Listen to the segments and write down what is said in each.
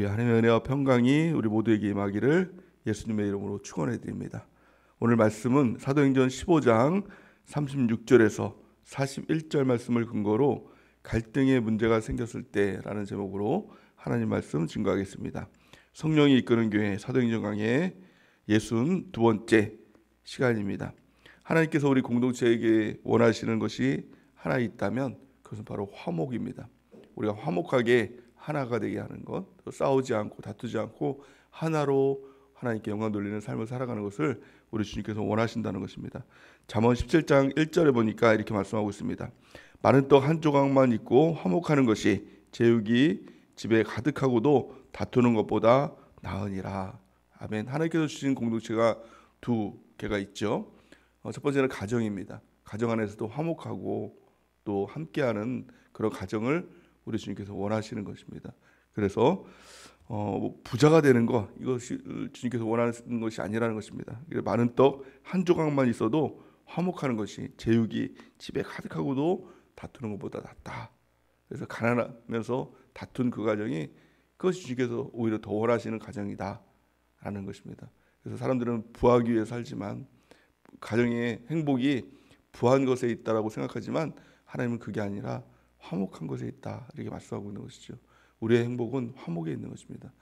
하나님의 은혜와 평강이 우리 모두에게 임하기를 예수님의 이름으로 축원해 드립니다. 오늘 말씀은 사도행전 15장 36절에서 41절 말씀을 근거로 갈등의 문제가 생겼을 때라는 제목으로 하나님 말씀 증거하겠습니다. 성령이 이끄는 교회 사도행전 강의 62번째 시간입니다. 하나님께서 우리 공동체에게 원하시는 것이 하나 있다면 그것은 바로 화목입니다. 우리가 화목하게 하나가 되게 하는 것, 싸우지 않고 다투지 않고 하나로 하나님께 영광 돌리는 삶을 살아가는 것을 우리 주님께서 원하신다는 것입니다. 잠언 17장 1절에 보니까 이렇게 말씀하고 있습니다. 마른 떡 한 조각만 있고 화목하는 것이 제육이 집에 가득하고도 다투는 것보다 나으니라. 아멘. 하나님께서 주신 공동체가 두 개가 있죠. 첫 번째는 가정입니다. 가정 안에서도 화목하고 또 함께하는 그런 가정을 우리 주님께서 원하시는 것입니다. 그래서 부자가 되는 것, 이것이 주님께서 원하는 것이 아니라는 것입니다. 많은 떡 한 조각만 있어도 화목하는 것이 제육이 집에 가득하고도 다투는 것보다 낫다. 그래서 가난하면서 다툰 그 가정이 그것이 주님께서 오히려 더 원하시는 가정이다라는 것입니다. 그래서 사람들은 부하기 위해 살지만 가정의 행복이 부한 것에 있다라고 생각하지만 하나님은 그게 아니라 화목한 것에 있다, 이렇게 말씀하고 있는 것이죠. 우리의 행복은 화목에 있는 것입니다.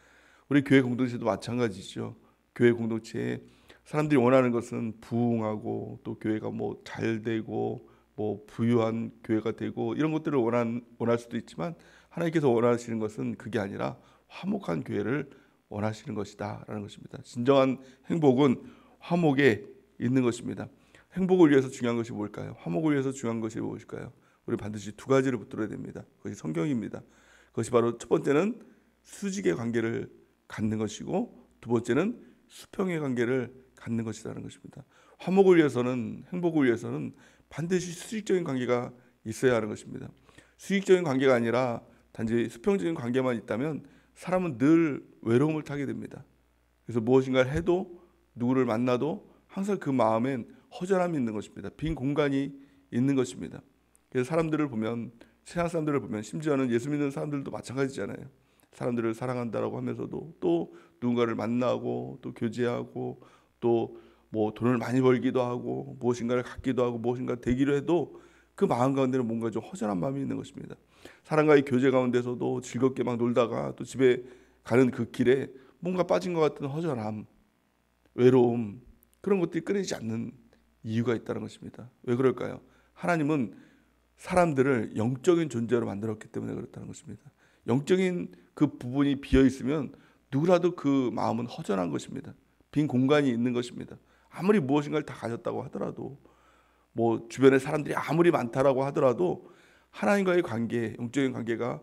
우리 교회 공동체도 마찬가지죠. 교회 공동체에 사람들이 원하는 것은 부흥하고 또 교회가 뭐 잘 되고 뭐 부유한 교회가 되고 이런 것들을 원할 수도 있지만 하나님께서 원하시는 것은 그게 아니라 화목한 교회를 원하시는 것이다라는 것입니다. 진정한 행복은 화목에 있는 것입니다. 행복을 위해서 중요한 것이 뭘까요? 화목을 위해서 중요한 것이 무엇일까요? 우리 반드시 두 가지를 붙들어야 됩니다. 그것이 성경입니다. 그것이 바로 첫 번째는 수직의 관계를 갖는 것이고 두 번째는 수평의 관계를 갖는 것이라는 것입니다. 화목을 위해서는, 행복을 위해서는 반드시 수직적인 관계가 있어야 하는 것입니다. 수직적인 관계가 아니라 단지 수평적인 관계만 있다면 사람은 늘 외로움을 타게 됩니다. 그래서 무엇인가를 해도 누구를 만나도 항상 그 마음엔 허전함이 있는 것입니다. 빈 공간이 있는 것입니다. 그래서 사람들을 보면, 세상 사람들을 보면, 심지어는 예수 믿는 사람들도 마찬가지잖아요. 사람들을 사랑한다라고 하면서도 또 누군가를 만나고 또 교제하고 또 뭐 돈을 많이 벌기도 하고 무엇인가를 갖기도 하고 무엇인가 되기로 해도 그 마음 가운데는 뭔가 좀 허전한 마음이 있는 것입니다. 사람과의 교제 가운데서도 즐겁게 막 놀다가 또 집에 가는 그 길에 뭔가 빠진 것 같은 허전함, 외로움, 그런 것들이 끊이지 않는 이유가 있다는 것입니다. 왜 그럴까요? 하나님은 사람들을 영적인 존재로 만들었기 때문에 그렇다는 것입니다. 영적인 그 부분이 비어 있으면 누구라도 그 마음은 허전한 것입니다. 빈 공간이 있는 것입니다. 아무리 무엇인가를 다 가졌다고 하더라도, 뭐 주변에 사람들이 아무리 많다라고 하더라도 하나님과의 관계, 영적인 관계가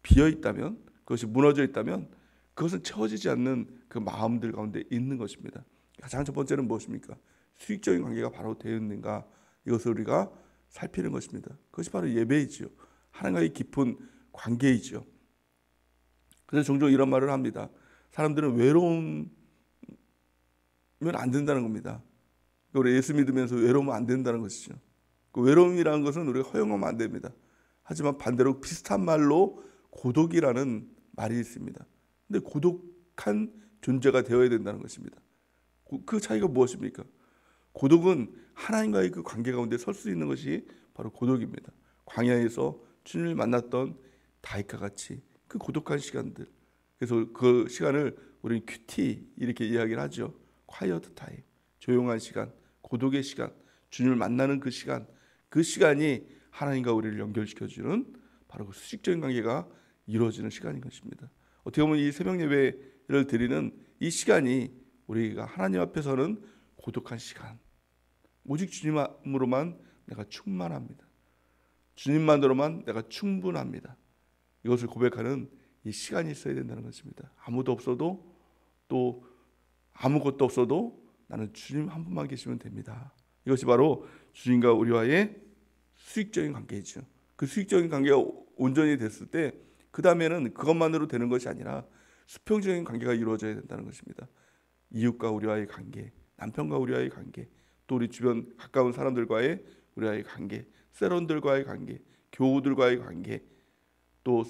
비어 있다면, 그것이 무너져 있다면 그것은 채워지지 않는 그 마음들 가운데 있는 것입니다. 가장 첫 번째는 무엇입니까? 수익적인 관계가 바로 되어 있는가, 이것을 우리가 살피는 것입니다. 그것이 바로 예배이지요. 하나님과의 깊은 관계이지요. 그래서 종종 이런 말을 합니다. 사람들은 외로우면 안 된다는 겁니다. 우리 예수 믿으면서 외로우면 안 된다는 것이죠. 그 외로움이라는 것은 우리가 허용하면 안 됩니다. 하지만 반대로 비슷한 말로 고독이라는 말이 있습니다. 근데 고독한 존재가 되어야 된다는 것입니다. 그 차이가 무엇입니까? 고독은 하나님과의 그 관계 가운데 설 수 있는 것이 바로 고독입니다. 광야에서 주님을 만났던 다윗과 같이 그 고독한 시간들, 그래서 그 시간을 우리는 큐티 이렇게 이야기를 하죠. quiet time, 조용한 시간, 고독의 시간, 주님을 만나는 그 시간, 그 시간이 하나님과 우리를 연결시켜주는 바로 그 수직적인 관계가 이루어지는 시간인 것입니다. 어떻게 보면 이 새벽 예배를 드리는 이 시간이 우리가 하나님 앞에서는 고독한 시간, 오직 주님으로만 내가 충만합니다. 주님만으로만 내가 충분합니다. 이것을 고백하는 이 시간이 있어야 된다는 것입니다. 아무도 없어도 또 아무것도 없어도 나는 주님 한 분만 계시면 됩니다. 이것이 바로 주님과 우리와의 수익적인 관계이죠. 그 수익적인 관계가 온전히 됐을 때 그 다음에는 그것만으로 되는 것이 아니라 수평적인 관계가 이루어져야 된다는 것입니다. 이웃과 우리와의 관계, 남편과 우리와의 관계, 또 우리 주변 가까운 사람들과의 우리와의 관계, 세론들과의 관계, 교우들과의 관계, 또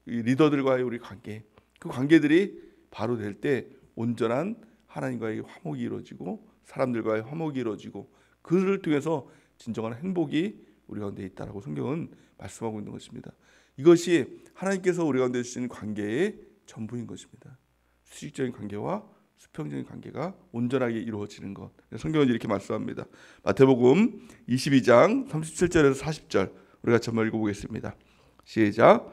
리더들과의 우리 관계, 그 관계들이 바로 될 때 온전한 하나님과의 화목이 이루어지고 사람들과의 화목이 이루어지고 그를 통해서 진정한 행복이 우리 가운데 있다라고 성경은 말씀하고 있는 것입니다. 이것이 하나님께서 우리 가운데 주신 관계의 전부인 것입니다. 수직적인 관계와 수평적인 관계가 온전하게 이루어지는 것. 성경은 이렇게 말씀합니다. 마태복음 22장 37절에서 40절 우리가 같이 한번 읽어보겠습니다. 시작.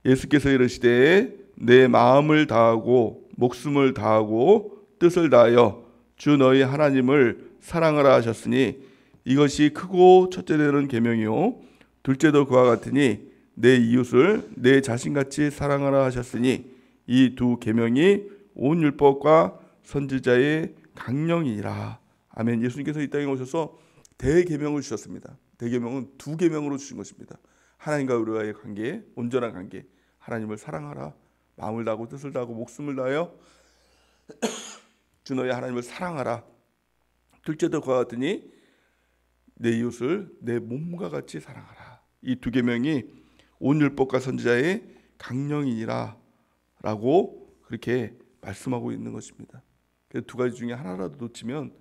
예수께서 이르시되 내 마음을 다하고 목숨을 다하고 뜻을 다하여 주 너희 하나님을 사랑하라 하셨으니 이것이 크고 첫째 되는 계명이요 둘째도 그와 같으니 내 이웃을 내 자신같이 사랑하라 하셨으니 이 두 계명이 온 율법과 선지자의 강령이니라. 아멘. 예수님께서 이 땅에 오셔서 대계명을 주셨습니다. 대계명은 두 계명으로 주신 것입니다. 하나님과 우리와의 관계, 온전한 관계, 하나님을 사랑하라. 마음을 다하고 뜻을 다하고 목숨을 다하여 주 너희 하나님을 사랑하라. 둘째도 그와 같으니 내 이웃을 내 몸과 같이 사랑하라. 이 두 계명이 온 율법과 선지자의 강령이니라 라고 그렇게 말씀하고 있는 것입니다. 그래서 두 가지 중에 하나라도 놓치면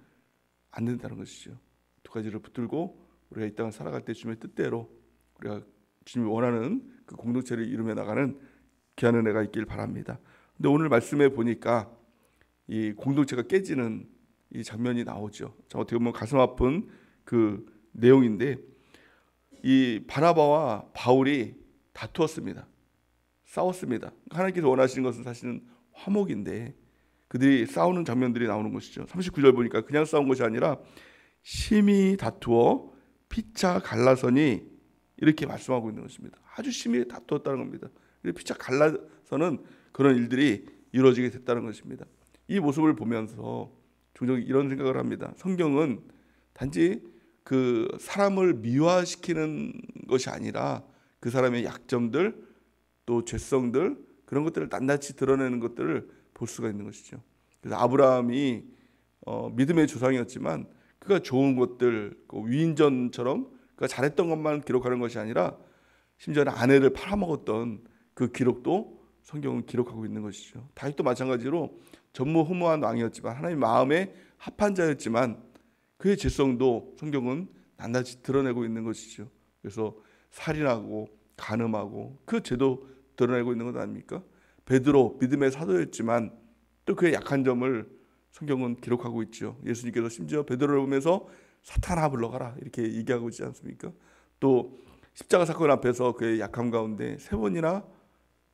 안 된다는 것이죠. 두 가지를 붙들고 우리가 이 땅을 살아갈 때 주님의 뜻대로 우리가 주님이 원하는 그 공동체를 이루며 나가는 귀한 은혜가 있길 바랍니다. 근데 오늘 말씀에 보니까 이 공동체가 깨지는 이 장면이 나오죠. 어떻게 보면 가슴 아픈 그 내용인데 이 바나바와 바울이 다투었습니다. 싸웠습니다. 하나님께서 원하시는 것은 사실은 화목인데 그들이 싸우는 장면들이 나오는 것이죠. 39절 보니까 그냥 싸운 것이 아니라 심히 다투어 피차 갈라서니 이렇게 말씀하고 있는 것입니다. 아주 심히 다투었다는 겁니다. 피차 갈라서는 그런 일들이 이루어지게 됐다는 것입니다. 이 모습을 보면서 종종 이런 생각을 합니다. 성경은 단지 그 사람을 미화시키는 것이 아니라 그 사람의 약점들 또 죄성들 그런 것들을 낱낱이 드러내는 것들을 볼 수가 있는 것이죠. 그래서 아브라함이 믿음의 조상이었지만 그가 좋은 것들 위인전처럼 그가 잘했던 것만 기록하는 것이 아니라 심지어는 아내를 팔아먹었던 그 기록도 성경은 기록하고 있는 것이죠. 다윗도 마찬가지로 전무후무한 왕이었지만 하나님 마음에 합한 자였지만 그의 죄성도 성경은 낱낱이 드러내고 있는 것이죠. 그래서 살인하고 간음하고 그 죄도 드러내고 있는 것 아닙니까? 베드로 믿음의 사도였지만 또 그의 약한 점을 성경은 기록하고 있죠. 예수님께서 심지어 베드로를 보면서 사탄아 물러가라 이렇게 얘기하고 있지 않습니까? 또 십자가 사건 앞에서 그의 약함 가운데 3번이나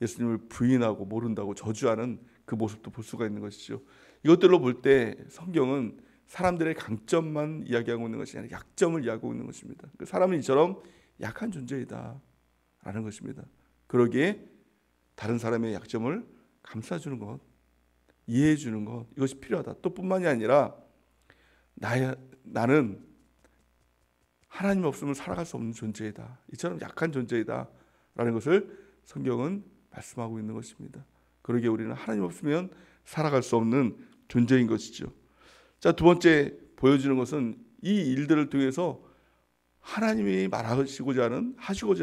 예수님을 부인하고 모른다고 저주하는 그 모습도 볼 수가 있는 것이죠. 이것들로 볼 때 성경은 사람들의 강점만 이야기하고 있는 것이 아니라 약점을 이야기하고 있는 것입니다. 사람은 이처럼 약한 존재이다 라는 것입니다. 그러기에 다른 사람의 약점을 감싸주는 것, 이해해주는 것 이것이 필요하다. 또 뿐만이 아니라 나는 하나님 없으면 살아갈 수 없는 존재이다. 이처럼 약한 존재이다 라는 것을 성경은 말씀하고 있는 것입니다. 그러기에 우리는 하나님 없으면 살아갈 수 없는 존재인 것이죠. 자, 두 번째 보여주는 것은 이 일들을 통해서 하나님이 하시고자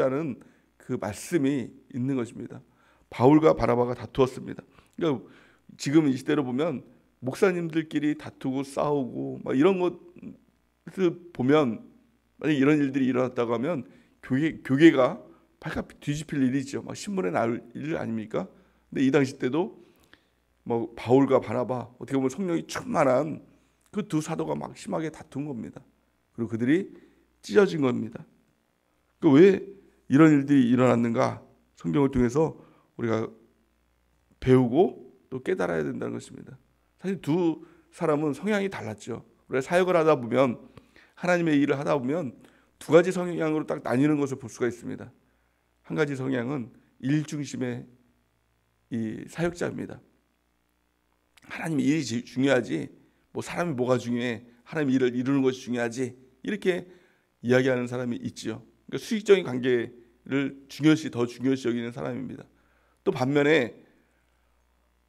하는 그 말씀이 있는 것입니다. 바울과 바나바가 다투었습니다. 그러니까 지금 이 시대로 보면 목사님들끼리 다투고 싸우고 막 이런 것을 보면 만약 이런 일들이 일어났다고 하면 교계가 발칵 뒤집힐 일이죠. 막 신문에 나올 일 아닙니까? 근데 이 당시 때도 뭐 바울과 바나바 어떻게 보면 성령이 충만한 그 두 사도가 막 심하게 다툰 겁니다. 그리고 그들이 찢어진 겁니다. 왜 이런 일들이 일어났는가? 성경을 통해서 우리가 배우고 또 깨달아야 된다는 것입니다. 사실 두 사람은 성향이 달랐죠. 우리가 사역을 하다 보면 하나님의 일을 하다 보면 두 가지 성향으로 딱 나뉘는 것을 볼 수가 있습니다. 한 가지 성향은 일 중심의 이 사역자입니다. 하나님 일이 중요하지 뭐 사람이 뭐가 중요해 하나님 일을 이루는 것이 중요하지 이렇게 이야기하는 사람이 있지요. 그러니까 수익적인 관계를 더 중요시 여기는 사람입니다. 또 반면에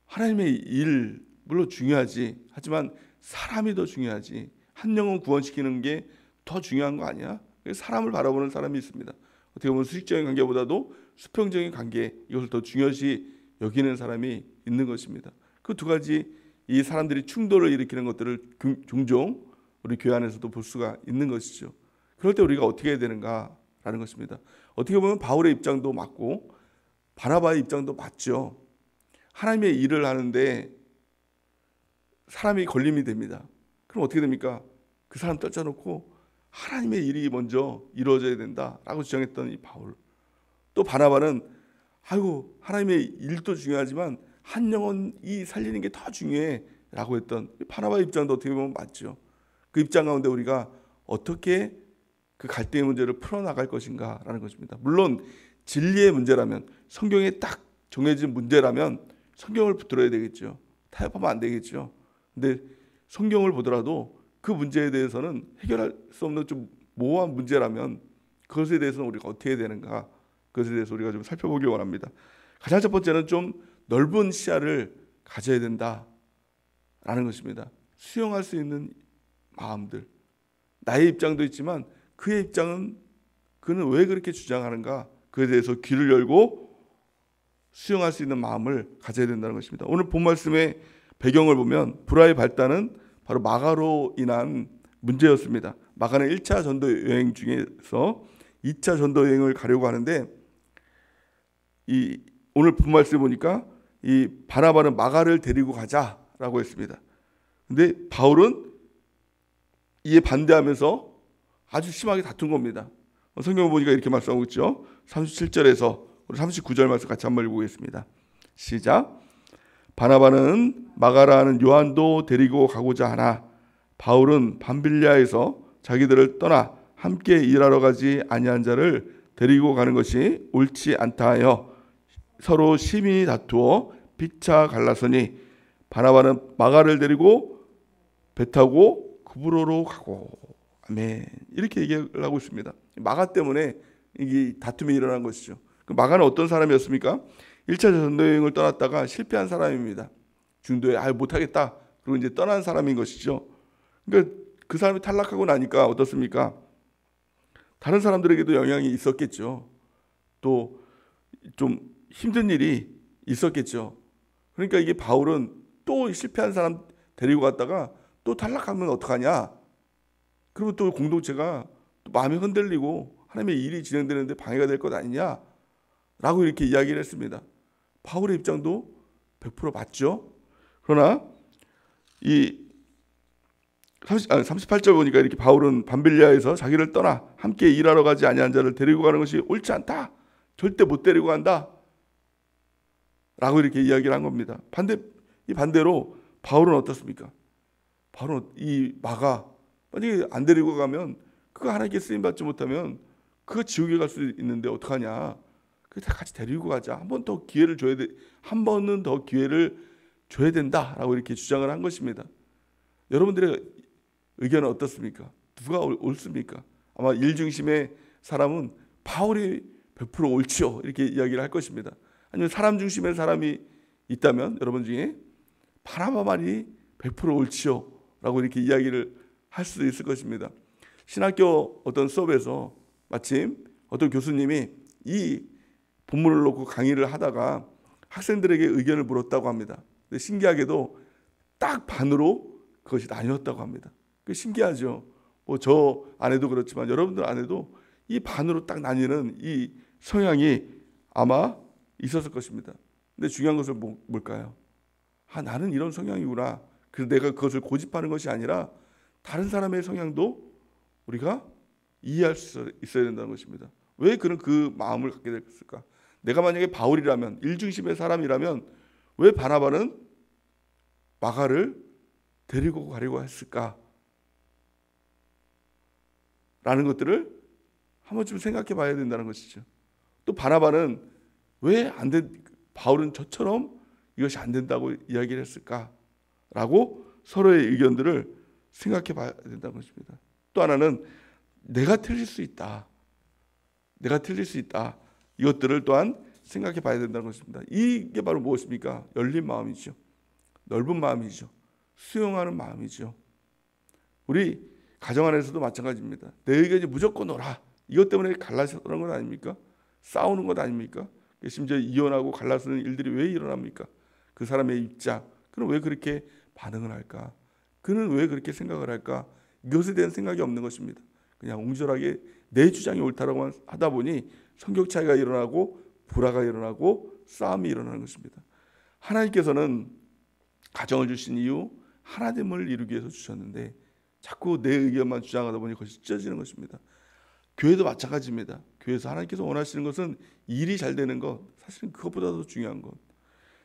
하나님의 일 물론 중요하지 하지만 사람이 더 중요하지 한 영혼 구원시키는 게 더 중요한 거 아니야? 사람을 바라보는 사람이 있습니다. 어떻게 보면 수익적인 관계보다도 수평적인 관계 이것을 더 중요시 여기는 사람이 있는 것입니다. 그 두 가지 이 사람들이 충돌을 일으키는 것들을 종종 우리 교회 안에서도 볼 수가 있는 것이죠. 그럴 때 우리가 어떻게 해야 되는가라는 것입니다. 어떻게 보면 바울의 입장도 맞고 바나바의 입장도 맞죠. 하나님의 일을 하는데 사람이 걸림이 됩니다. 그럼 어떻게 됩니까? 그 사람 떨쳐놓고 하나님의 일이 먼저 이루어져야 된다라고 주장했던 이 바울. 또 바나바는 아이고 하나님의 일도 중요하지만 한 영혼이 살리는 게 더 중요해라고 했던 바나바의 입장도 어떻게 보면 맞죠. 그 입장 가운데 우리가 어떻게 그 갈등의 문제를 풀어나갈 것인가라는 것입니다. 물론 진리의 문제라면, 성경에 딱 정해진 문제라면 성경을 붙들어야 되겠죠. 타협하면 안 되겠죠. 근데 성경을 보더라도 그 문제에 대해서는 해결할 수 없는 좀 모호한 문제라면 그것에 대해서는 우리가 어떻게 해야 되는가, 그것에 대해서 우리가 좀 살펴보길 원합니다. 가장 첫 번째는 좀 넓은 시야를 가져야 된다라는 것입니다. 수용할 수 있는 마음들, 나의 입장도 있지만 그의 입장은, 그는 왜 그렇게 주장하는가, 그에 대해서 귀를 열고 수용할 수 있는 마음을 가져야 된다는 것입니다. 오늘 본 말씀의 배경을 보면 불화의 발단은 바로 마가로 인한 문제였습니다. 마가는 1차 전도 여행 중에서 2차 전도 여행을 가려고 하는데, 이 오늘 본 말씀을 보니까 이 바나바는 마가를 데리고 가자라고 했습니다. 근데 바울은 이에 반대하면서 아주 심하게 다툰 겁니다. 성경을 보니까 이렇게 말씀하고 있죠. 37절에서 우리 39절 말씀 같이 한번 읽어보겠습니다. 시작. 바나바는 마가라는 요한도 데리고 가고자 하나 바울은 밤빌리아에서 자기들을 떠나 함께 일하러 가지 아니한 자를 데리고 가는 것이 옳지 않다 하여 서로 심히 다투어 피차 갈라서니 바나바는 마가를 데리고 배 타고 구브로로 가고. 아멘. 이렇게 얘기를 하고 있습니다. 마가 때문에 이게 다툼이 일어난 것이죠. 그 마가는 어떤 사람이었습니까? 1차 전도여행을 떠났다가 실패한 사람입니다. 중도에 못하겠다 그리고 이제 떠난 사람인 것이죠. 그러니까 그 사람이 탈락하고 나니까 어떻습니까? 다른 사람들에게도 영향이 있었겠죠. 또 좀 힘든 일이 있었겠죠. 그러니까 이게 바울은 또 실패한 사람 데리고 갔다가 또 탈락하면 어떡하냐? 그리고 또 공동체가 또 마음이 흔들리고 하나님의 일이 진행되는데 방해가 될 것 아니냐? 라고 이렇게 이야기를 했습니다. 바울의 입장도 100% 맞죠. 그러나 이 38절 보니까 이렇게 바울은 밤빌리아에서 자기를 떠나 함께 일하러 가지 아니한 자를 데리고 가는 것이 옳지 않다. 절대 못 데리고 간다. 라고 이렇게 이야기를 한 겁니다. 반대로 바울은 어떻습니까? 바울은 이 마가 만약에 안 데리고 가면 그가 하나님께 쓰임 받지 못하면 그가 지옥에 갈 수 있는데 어떡하냐? 그래서 같이 데리고 가자. 한 번 더 기회를 줘야 돼. 한 번은 더 기회를 줘야 된다라고 이렇게 주장을 한 것입니다. 여러분들의 의견은 어떻습니까? 누가 옳습니까? 아마 일 중심의 사람은 바울이 100% 옳지요. 이렇게 이야기를 할 것입니다. 아니면 사람 중심의 사람이 있다면 여러분 중에 바나바 말이 100% 옳지요. 라고 이렇게 이야기를 할 수도 있을 것입니다. 신학교 어떤 수업에서 마침 어떤 교수님이 이 본문을 놓고 강의를 하다가 학생들에게 의견을 물었다고 합니다. 근데 신기하게도 딱 반으로 그것이 나뉘었다고 합니다. 신기하죠. 뭐 저 안에도 그렇지만 여러분들 안에도 이 반으로 딱 나뉘는 이 성향이 아마 있었을 것입니다. 근데 중요한 것은 뭘까요? 나는 이런 성향이구나. 그래서 내가 그것을 고집하는 것이 아니라 다른 사람의 성향도 우리가 이해할 수 있어야 된다는 것입니다. 왜 그런 그 마음을 갖게 됐을까? 내가 만약에 바울이라면, 일중심의 사람이라면 왜 바나바는 마가를 데리고 가려고 했을까? 라는 것들을 한 번쯤 생각해 봐야 된다는 것이죠. 또 바나바는 왜 안 된, 바울은 저처럼 이것이 안 된다고 이야기를 했을까? 라고 서로의 의견들을 생각해 봐야 된다는 것입니다. 또 하나는 내가 틀릴 수 있다. 내가 틀릴 수 있다. 이것들을 또한 생각해 봐야 된다는 것입니다. 이게 바로 무엇입니까? 열린 마음이죠. 넓은 마음이죠. 수용하는 마음이죠. 우리 가정 안에서도 마찬가지입니다. 내 의견이 무조건 옳아. 이것 때문에 갈라서는 건 아닙니까? 싸우는 것 아닙니까? 심지어 이혼하고 갈라서는 일들이 왜 일어납니까? 그 사람의 입장, 그는 왜 그렇게 반응을 할까? 그는 왜 그렇게 생각을 할까? 이것에 대한 생각이 없는 것입니다. 그냥 옹졸하게 내 주장이 옳다라고 하다 보니 성격 차이가 일어나고 불화가 일어나고 싸움이 일어나는 것입니다. 하나님께서는 가정을 주신 이유 하나됨을 이루기 위해서 주셨는데 자꾸 내 의견만 주장하다 보니 그것이 찢어지는 것입니다. 교회도 마찬가지입니다. 교회에서 하나님께서 원하시는 것은 일이 잘 되는 것, 사실은 그것보다 더 중요한 것,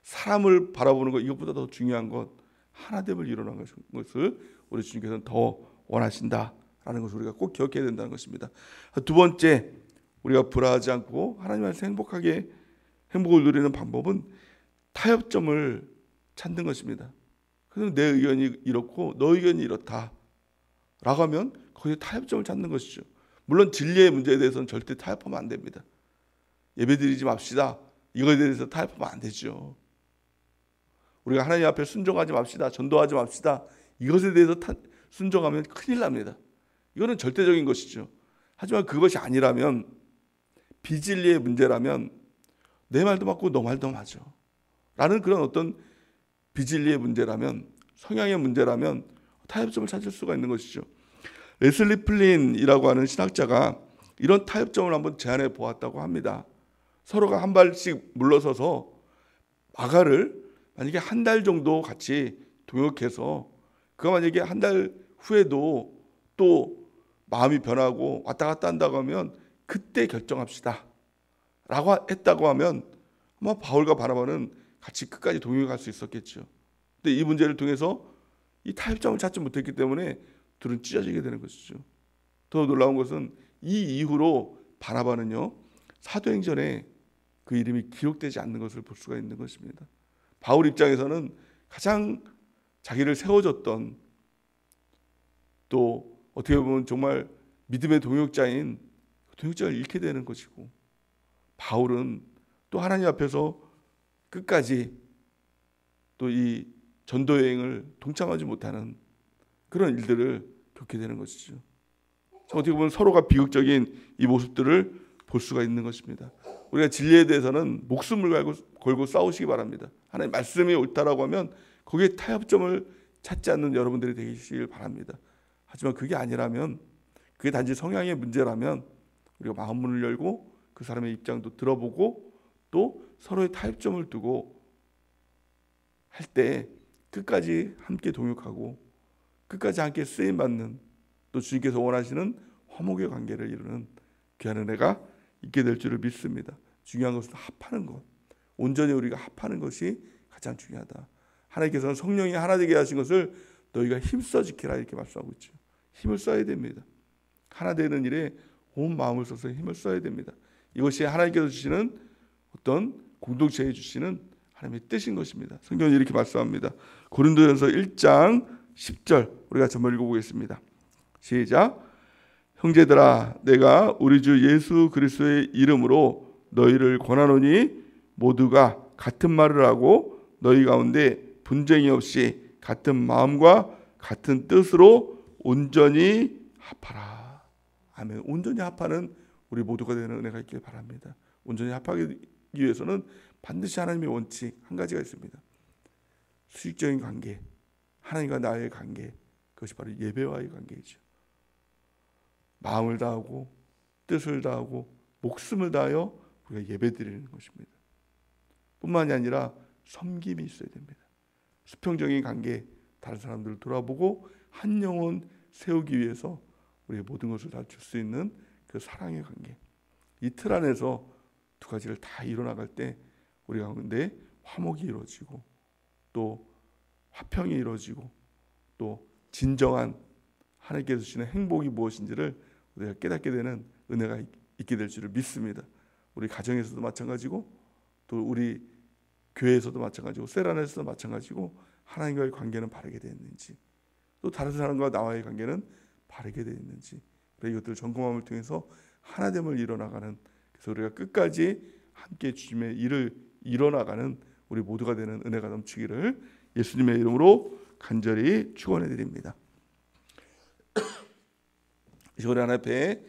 사람을 바라보는 것, 이것보다 더 중요한 것, 하나됨을 이루는 것을 우리 주님께서는 더 원하신다라는 것을 우리가 꼭 기억해야 된다는 것입니다. 두 번째, 우리가 불화하지 않고 하나님 안에서 행복을 누리는 방법은 타협점을 찾는 것입니다. 그래서 내 의견이 이렇고 너 의견이 이렇다 라고 하면 거기에 타협점을 찾는 것이죠. 물론 진리의 문제에 대해서는 절대 타협하면 안 됩니다. 예배드리지 맙시다, 이거에 대해서 타협하면 안 되죠. 우리가 하나님 앞에 순종하지 맙시다, 전도하지 맙시다, 이것에 대해서 순종하면 큰일 납니다. 이거는 절대적인 것이죠. 하지만 그것이 아니라면, 비진리의 문제라면 내 말도 맞고 너 말도 맞아 라는 그런 어떤 비진리의 문제라면, 성향의 문제라면 타협점을 찾을 수가 있는 것이죠. 레슬리 플린이라고 하는 신학자가 이런 타협점을 한번 제안해 보았다고 합니다. 서로가 한 발씩 물러서서 마가를 만약에 한 달 정도 같이 동역해서 그가 만약에 한 달 후에도 또 마음이 변하고 왔다 갔다 한다고 하면 그때 결정합시다 라고 했다고 하면 아마 바울과 바나바는 같이 끝까지 동역할 수 있었겠죠. 근데 이 문제를 통해서 이 타협점을 찾지 못했기 때문에 둘은 찢어지게 되는 것이죠. 더 놀라운 것은 이 이후로 바나바는요, 사도행전에 그 이름이 기록되지 않는 것을 볼 수가 있는 것입니다. 바울 입장에서는 가장 자기를 세워줬던, 또 어떻게 보면 정말 믿음의 동역자인 동역자를 잃게 되는 것이고, 바울은 또 하나님 앞에서 끝까지 또 이 전도 여행을 동참하지 못하는 그런 일들을 겪게 되는 것이죠. 어떻게 보면 서로가 비극적인 이 모습들을 볼 수가 있는 것입니다. 우리가 진리에 대해서는 목숨을 걸고 싸우시기 바랍니다. 하나님 말씀이 옳다라고 하면 거기에 타협점을 찾지 않는 여러분들이 되시길 바랍니다. 하지만 그게 아니라면, 그게 단지 성향의 문제라면 우리가 마음문을 열고 그 사람의 입장도 들어보고 또 서로의 타협점을 두고 할 때 끝까지 함께 동역하고 끝까지 함께 쓰임받는, 또 주님께서 원하시는 화목의 관계를 이루는 귀한 은혜가 있게 될 줄을 믿습니다. 중요한 것은 합하는 것, 온전히 우리가 합하는 것이 가장 중요하다. 하나님께서는 성령이 하나 되게 하신 것을 너희가 힘써 지키라 이렇게 말씀하고 있죠. 힘을 써야 됩니다. 하나 되는 일에 온 마음을 써서 힘을 써야 됩니다. 이것이 하나님께서 주시는 어떤 공동체에 주시는 하나님의 뜻인 것입니다. 성경은 이렇게 말씀합니다. 고린도전서 1장 10절 우리가 한번 읽어보겠습니다. 시작. 형제들아, 내가 우리 주 예수 그리스도의 이름으로 너희를 권하노니 모두가 같은 말을 하고 너희 가운데 분쟁이 없이 같은 마음과 같은 뜻으로 온전히 합하라. 아멘. 온전히 합하는 우리 모두가 되는 은혜가 있길 바랍니다. 온전히 합하기 위해서는 반드시 하나님의 원칙 한 가지가 있습니다. 수직적인 관계, 하나님과 나의 관계, 그것이 바로 예배와의 관계이죠. 마음을 다하고 뜻을 다하고 목숨을 다하여 우리가 예배드리는 것입니다. 뿐만이 아니라 섬김이 있어야 됩니다. 수평적인 관계, 다른 사람들을 돌아보고 한 영혼 세우기 위해서 우리의 모든 것을 다 줄 수 있는 그 사랑의 관계, 이 틀 안에서 두 가지를 다 이뤄나갈 때 우리 가운데 화목이 이루어지고 또 화평이 이루어지고 또 진정한 하나님께서 주시는 행복이 무엇인지를 우리가 깨닫게 되는 은혜가 있게 될 줄을 믿습니다. 우리 가정에서도 마찬가지고 또 우리 교회에서도 마찬가지고 셀 안에서도 마찬가지고 하나님과의 관계는 바르게 되어 있는지, 또 다른 사람과 나와의 관계는 바르게 되어 있는지, 이것들을 점검함을 통해서 하나됨을 이뤄나가는, 그래서 우리가 끝까지 함께 주님의 일을 이뤄나가는 우리 모두가 되는 은혜가 넘치기를 예수님의 이름으로 간절히 축원해 드립니다. 우리 하나님 앞에